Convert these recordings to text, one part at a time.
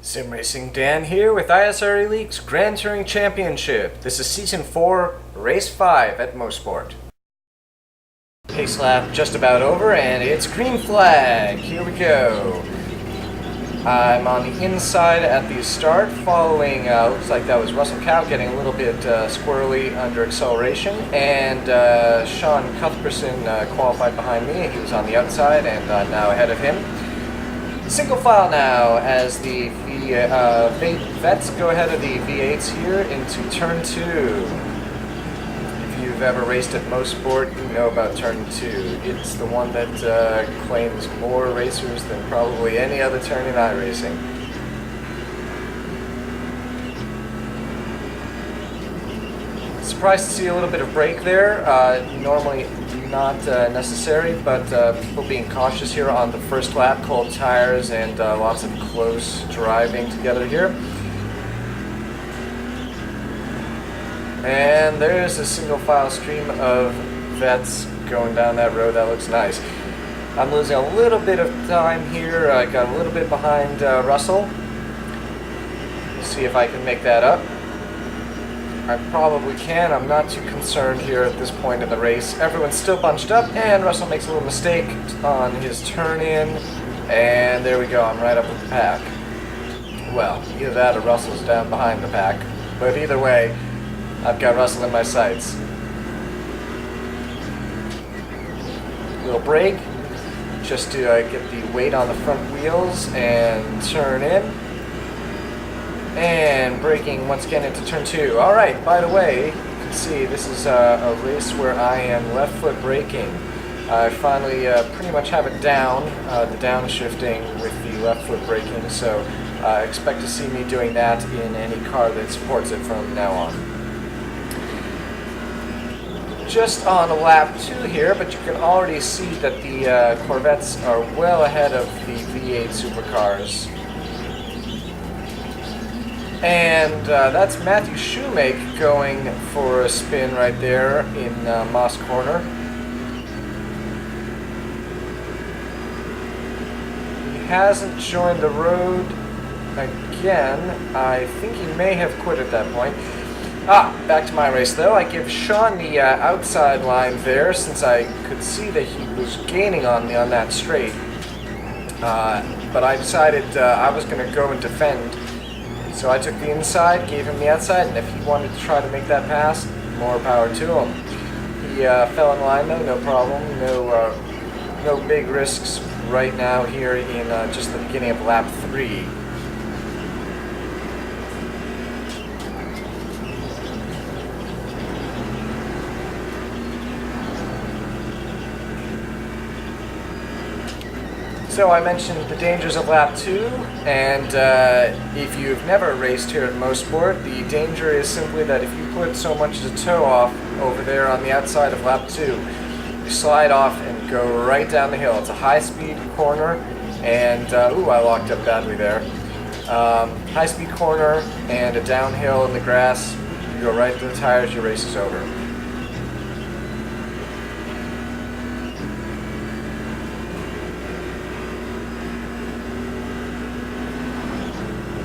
Sim Racing Dan here with ISRA League's Grand Touring Championship. This is Season 4, Race 5 at Mosport. Pace lap just about over and it's green flag. Here we go. I'm on the inside at the start following, looks like that was Russell Cow getting a little bit squirrely under acceleration, and Sean Cuthbertson qualified behind me. He was on the outside and I'm now ahead of him. Single file now as the Vets go ahead of the V8s here into turn 2. If you've ever raced at Mosport, you know about turn 2. It's the one that claims more racers than probably any other turn in iRacing. Surprised to see a little bit of brake there. Normally not necessary, but people being cautious here on the first lap, cold tires and lots of close driving together here. And there's a single file stream of Vets going down that road. That looks nice. I'm losing a little bit of time here. I got a little bit behind Russell. We'll see if I can make that up. I probably can. I'm not too concerned here at this point in the race. Everyone's still bunched up, and Russell makes a little mistake on his turn-in, and there we go. I'm right up with the pack. Well, either that or Russell's down behind the pack, but either way, I've got Russell in my sights. Little brake, just to get the weight on the front wheels and turn in. And braking once again into turn 2. Alright, by the way, you can see this is a race where I am left foot braking. I finally pretty much have it down, the downshifting with the left foot braking, so expect to see me doing that in any car that supports it from now on. Just on lap 2 here, but you can already see that the Corvettes are well ahead of the V8 supercars. And that's Matthew Shoemake going for a spin right there in Moss Corner. He hasn't joined the road again. I think he may have quit at that point. Back to my race though. I give Sean the outside line there since I could see that he was gaining on me on that straight. But I decided I was going to go and defend. So I took the inside, gave him the outside, and if he wanted to try to make that pass, more power to him. He fell in line though, no problem. No big risks right now here in just the beginning of lap 3. So I mentioned the dangers of lap 2, and if you've never raced here at Mosport, the danger is simply that if you put so much as a toe off over there on the outside of lap 2, you slide off and go right down the hill. It's a high-speed corner, and ooh, I locked up badly there. High-speed corner and a downhill in the grass. You go right to the tires, your race is over.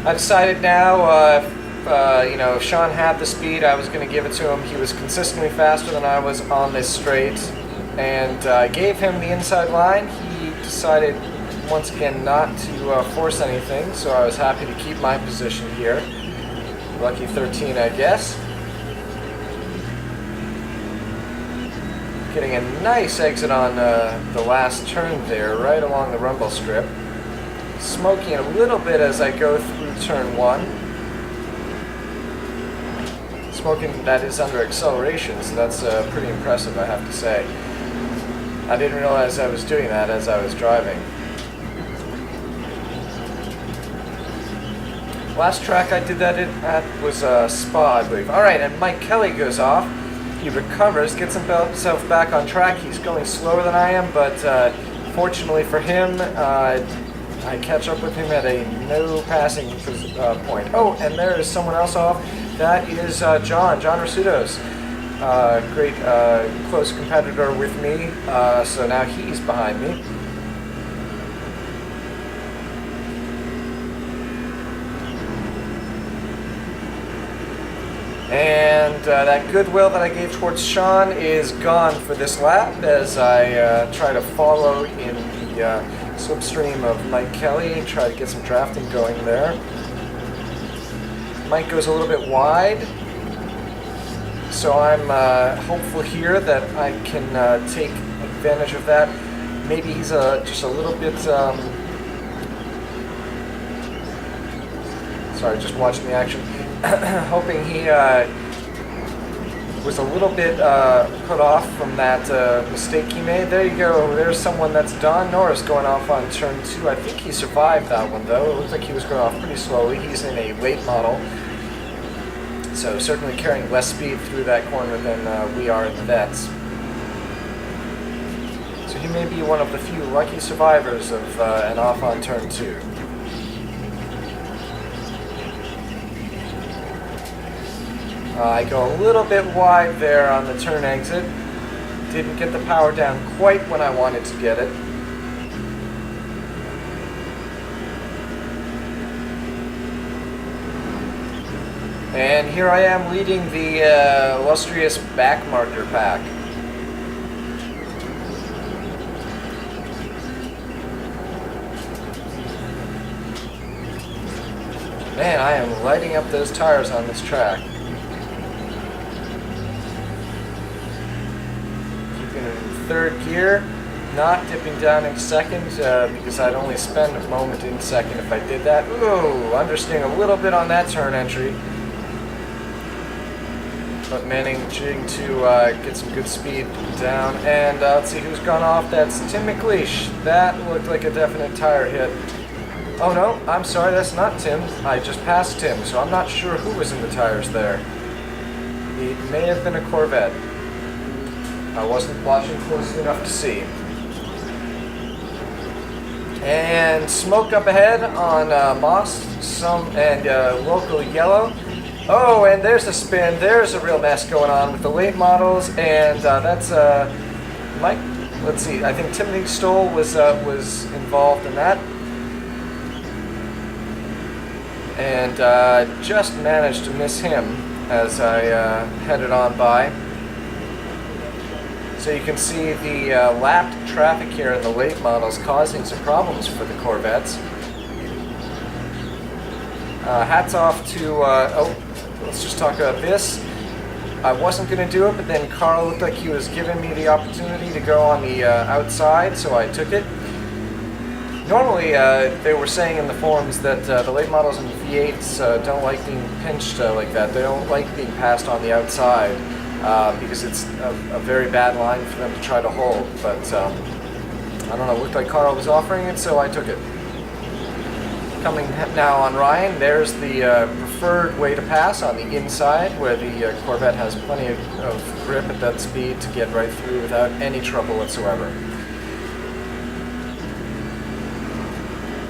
I decided now, if Sean had the speed, I was going to give it to him. He was consistently faster than I was on this straight, and I gave him the inside line. He decided once again not to force anything, so I was happy to keep my position here. Lucky 13, I guess. Getting a nice exit on the last turn there, right along the rumble strip. Smoking a little bit as I go through turn 1. Smoking that is under acceleration, so that's pretty impressive, I have to say. I didn't realize I was doing that as I was driving. Last track I did that at was Spa, I believe. Alright, and Mike Kelly goes off. He recovers, gets himself back on track. He's going slower than I am, but fortunately for him, I catch up with him at a no passing point. Oh, and there is someone else off. That is John Rasudos. Great close competitor with me. So now he's behind me. And that goodwill that I gave towards Sean is gone for this lap as I try to follow in the slipstream of Mike Kelly and try to get some drafting going there. Mike goes a little bit wide, so I'm hopeful here that I can take advantage of that. Maybe he's just a little bit... sorry, just watching the action. Hoping he was a little bit put off from that mistake he made. There you go. There's someone that's Don Norris going off on turn 2. I think he survived that one, though. It looked like he was going off pretty slowly. He's in a late model, so certainly carrying less speed through that corner than we are in the vets. So he may be one of the few lucky survivors of an off on turn 2. I go a little bit wide there on the turn exit. Didn't get the power down quite when I wanted to get it. And here I am leading the illustrious back marker pack. Man, I am lighting up those tires on this track. Third gear, not dipping down in second because I'd only spend a moment in second if I did that. Ooh, understeering a little bit on that turn entry, but managing to get some good speed down. And let's see who's gone off. That's Tim McLeish. That looked like a definite tire hit. Oh no, I'm sorry, that's not Tim. I just passed Tim, so I'm not sure who was in the tires there. It may have been a Corvette. I wasn't watching closely enough to see. And smoke up ahead on Moss, and local yellow. Oh, and there's a spin. There's a real mess going on with the late models, and that's Mike. Let's see. I think Timothy Stoll was involved in that, and just managed to miss him as I headed on by. So you can see the lapped traffic here in the late models causing some problems for the Corvettes. Hats off to, let's just talk about this. I wasn't going to do it, but then Carl looked like he was giving me the opportunity to go on the outside, so I took it. Normally, they were saying in the forums that the late models and V8s don't like being pinched like that. They don't like being passed on the outside. Because it's a very bad line for them to try to hold, but I don't know, it looked like Carl was offering it, so I took it. Coming now on Ryan, there's the preferred way to pass on the inside, where the Corvette has plenty of grip at that speed to get right through without any trouble whatsoever.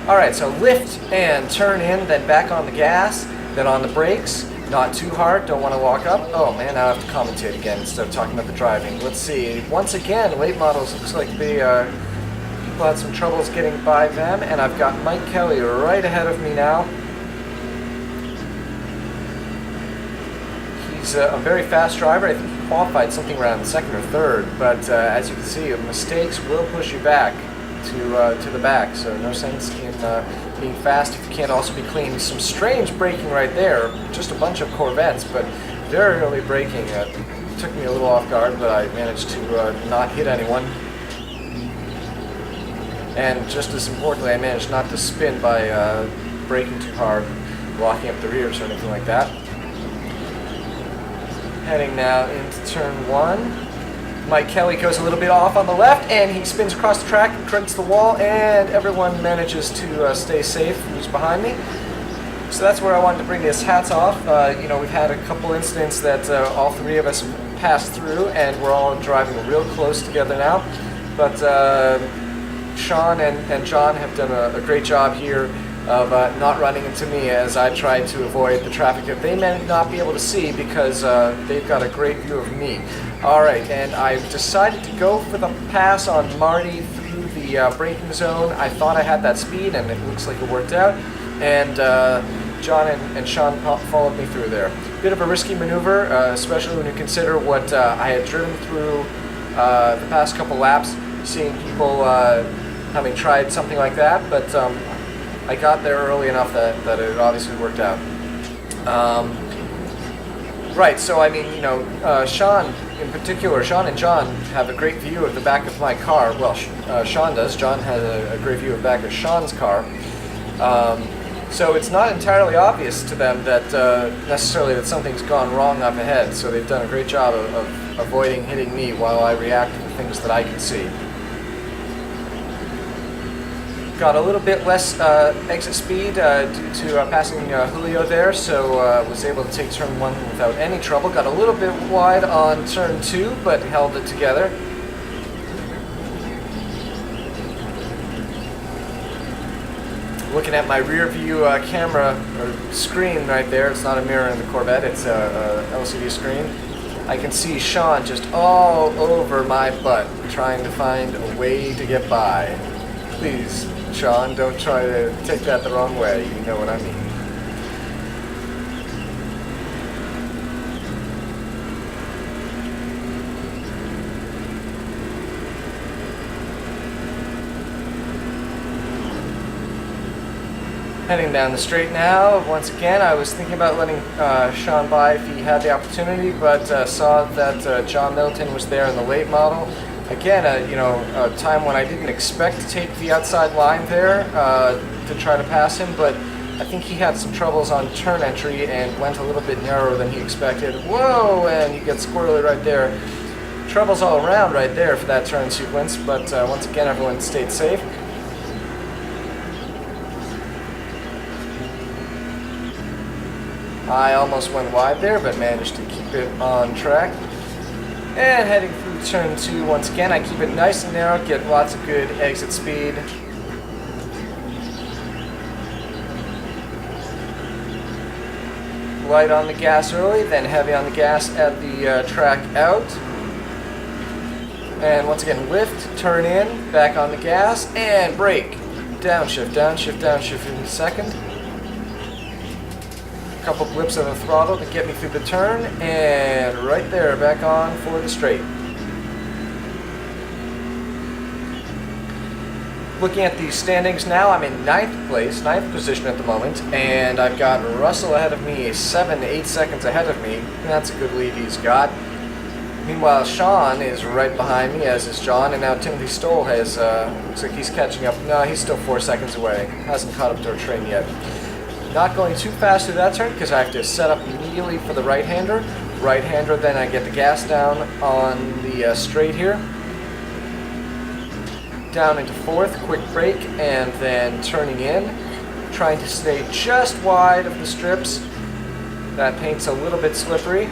Alright, so lift and turn in, then back on the gas, then on the brakes. Not too hard, don't want to lock up. Oh man, now I have to commentate again instead of talking about the driving. Let's see, once again, late models, looks like the people had some troubles getting by them, and I've got Mike Kelly right ahead of me now. He's a very fast driver. I think he qualified something around second or third, but as you can see, mistakes will push you back to the back, so no sense in being fast if you can't also be clean. Some strange braking right there, just a bunch of Corvettes, but very early braking. Took me a little off guard, but I managed to not hit anyone. And just as importantly, I managed not to spin by braking too hard, locking up the rears or anything like that. Heading now into turn 1. Mike Kelly goes a little bit off on the left, and he spins across the track and crunches the wall, and everyone manages to stay safe who's behind me. So that's where I wanted to bring his hats off. You know, we've had a couple incidents that all three of us passed through, and we're all driving real close together now. But Sean and John have done a great job here of not running into me as I try to avoid the traffic that they may not be able to see because they've got a great view of me. Alright, and I've decided to go for the pass on Marty through the braking zone. I thought I had that speed, and it looks like it worked out. And John and Sean followed me through there. Bit of a risky maneuver, especially when you consider what I had driven through the past couple laps, seeing people having tried something like that, but I got there early enough that it obviously worked out. Right, so I mean, you know, Sean in particular, Sean and John have a great view of the back of my car. Well, Sean does. John has a great view of the back of Sean's car. So it's not entirely obvious to them that necessarily that something's gone wrong up ahead. So they've done a great job of avoiding hitting me while I react to the things that I can see. Got a little bit less exit speed due to passing Julio there, so was able to take turn 1 without any trouble. Got a little bit wide on turn 2, but held it together. Looking at my rear view camera or screen right there, it's not a mirror in the Corvette, it's a LCD screen. I can see Sean just all over my butt trying to find a way to get by. Please, Sean, don't try to take that the wrong way, you know what I mean. Heading down the straight now. Once again, I was thinking about letting Sean by if he had the opportunity, but saw that John Middleton was there in the late model. Again, you know, a time when I didn't expect to take the outside line there to try to pass him, but I think he had some troubles on turn entry and went a little bit narrower than he expected. Whoa, and he gets squirrely right there. Troubles all around right there for that turn sequence, but once again, everyone stayed safe. I almost went wide there, but managed to keep it on track. And heading through turn 2 once again, I keep it nice and narrow, get lots of good exit speed. Light on the gas early, then heavy on the gas at the track out. And once again, lift, turn in, back on the gas, and brake. Downshift, downshift, downshift in a second. Couple blips of the throttle to get me through the turn, and right there, back on for the straight. Looking at the standings now, I'm in 9th place, 9th position at the moment, and I've got Russell ahead of me, 7-8 seconds ahead of me. That's a good lead he's got. Meanwhile, Sean is right behind me, as is John, and now Timothy Stoll has, looks like he's catching up. No, he's still 4 seconds away. Hasn't caught up to our train yet. Not going too fast through that turn because I have to set up immediately for the right-hander. Right-hander, then I get the gas down on the straight here. Down into 4th, quick brake, and then turning in. Trying to stay just wide of the strips. That paint's a little bit slippery.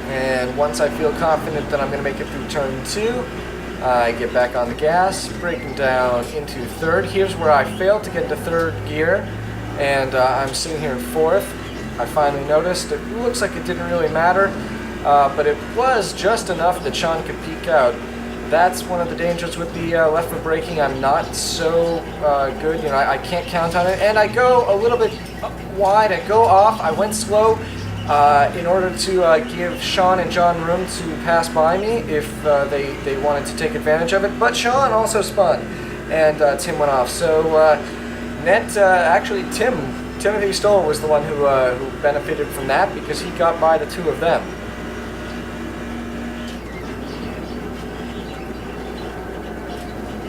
And once I feel confident that I'm going to make it through turn 2, I get back on the gas, braking down into 3rd. Here's where I failed to get into 3rd gear, and I'm sitting here in 4th. I finally noticed it looks like it didn't really matter, but it was just enough that Sean could peek out. That's one of the dangers with the left foot braking. I'm not so good, you know, I can't count on it, and I go a little bit wide. I go off, I went slow. In order to give Sean and John room to pass by me if they wanted to take advantage of it. But Sean also spun, and Tim went off. So actually Timothy Stoll was the one who benefited from that because he got by the two of them.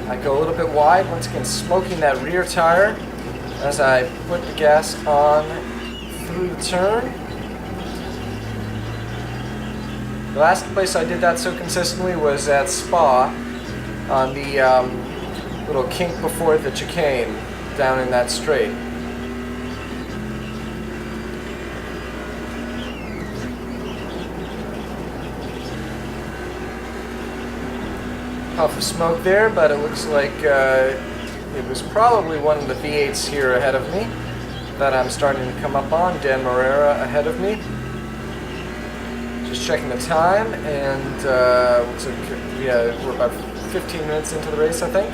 I go a little bit wide, once again smoking that rear tire as I put the gas on through the turn. The last place I did that so consistently was at Spa on the little kink before the chicane down in that straight. Puff of smoke there, but it looks like it was probably one of the V8s here ahead of me that I'm starting to come up on. Dan Morera ahead of me. Just checking the time, and looks like we're about 15 minutes into the race, I think.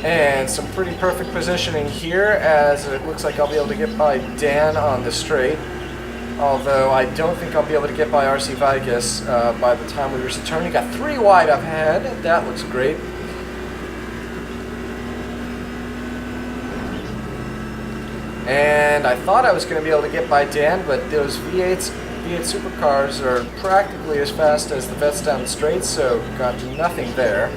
And some pretty perfect positioning here, as it looks like I'll be able to get by Dan on the straight. Although I don't think I'll be able to get by RC Vigus by the time we reach the turn. He got 3 wide up ahead. That looks great. And I thought I was going to be able to get by Dan, but those V8 supercars are practically as fast as the Vettes down the straight, so got nothing there.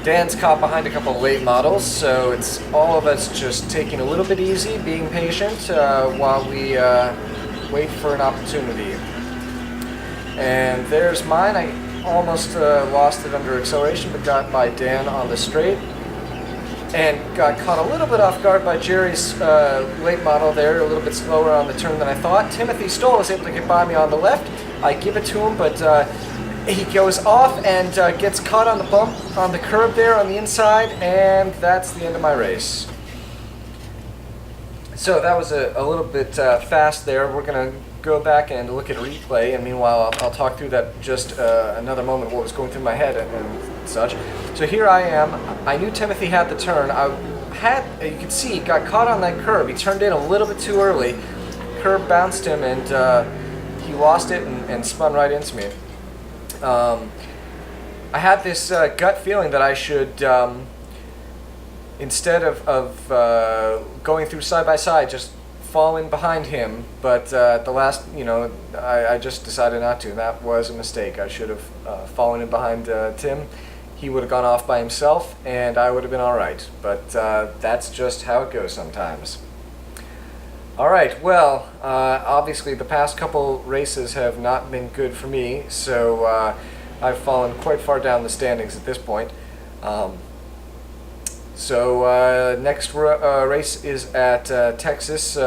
Dan's caught behind a couple late models, so it's all of us just taking a little bit easy, being patient while we wait for an opportunity. And there's mine. I almost lost it under acceleration, but got by Dan on the straight. And got caught a little bit off guard by Jerry's late model there, a little bit slower on the turn than I thought. Timothy Stoll was able to get by me on the left. I give it to him, but he goes off and gets caught on the bump on the curb there on the inside, and that's the end of my race. So that was a little bit fast there. We're going to go back and look at a replay, and meanwhile I'll talk through that just another moment, what was going through my head and such. So here I am. I knew Timothy had the turn. You can see, he got caught on that curb. He turned in a little bit too early. Curb bounced him, and he lost it and spun right into me. I had this gut feeling that I should, instead of going through side by side, just fall in behind him. But at the last, I just decided not to. That was a mistake. I should have fallen in behind Tim. He would have gone off by himself, and I would have been all right. But that's just how it goes sometimes. All right, well, obviously the past couple races have not been good for me, so I've fallen quite far down the standings at this point. Next race is at Texas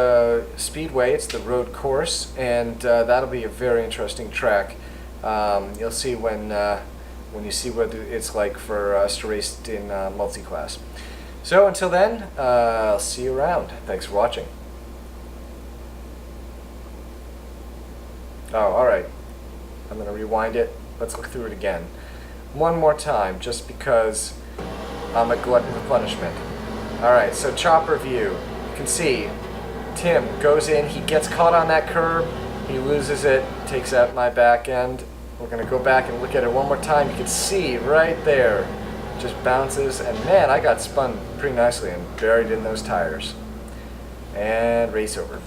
Speedway. It's the road course, and that'll be a very interesting track. You'll see when you see what it's like for us to race in multi-class. So until then, I'll see you around. Thanks for watching. Oh, alright. I'm going to rewind it. Let's look through it again. One more time, just because I'm a glutton for punishment. Alright, so chopper view. You can see Tim goes in, he gets caught on that curb, he loses it, takes out my back end. We're going to go back and look at it one more time. You can see right there, just bounces, and man, I got spun pretty nicely and buried in those tires. And race over.